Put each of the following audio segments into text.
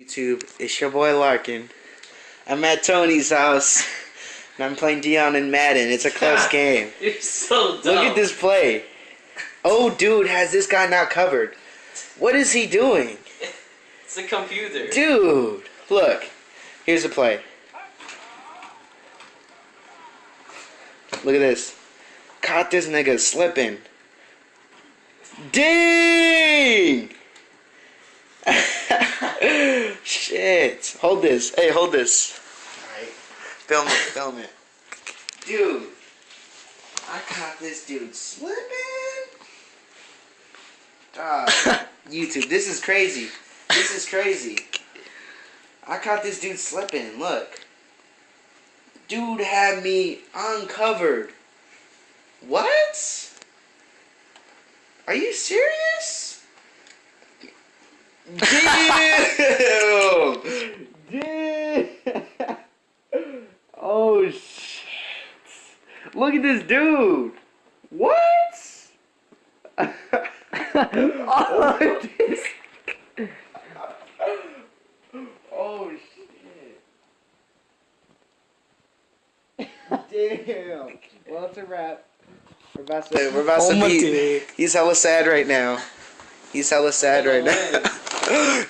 YouTube, it's your boy Larkin. I'm at Tony's house and I'm playing Dion and Madden. It's a close game. You're so dumb. Look at this play. Oh, dude, has this guy not covered? What is he doing? It's a computer. Dude, look. Here's the play. Look at this. Caught this nigga slipping. Ding! Shit. Hold this. Hey, hold this. Alright. Film it, film it. Dude. I caught this dude slipping. YouTube, this is crazy. This is crazy. I caught this dude slipping. Look. Dude had me uncovered. What? Are you serious? Damn! Damn! Oh shit! Look at this dude! What? Oh, oh shit! Damn! Well, it's a wrap. We're about to be. He's hella sad right now. He's hella sad right now.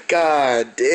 God damn.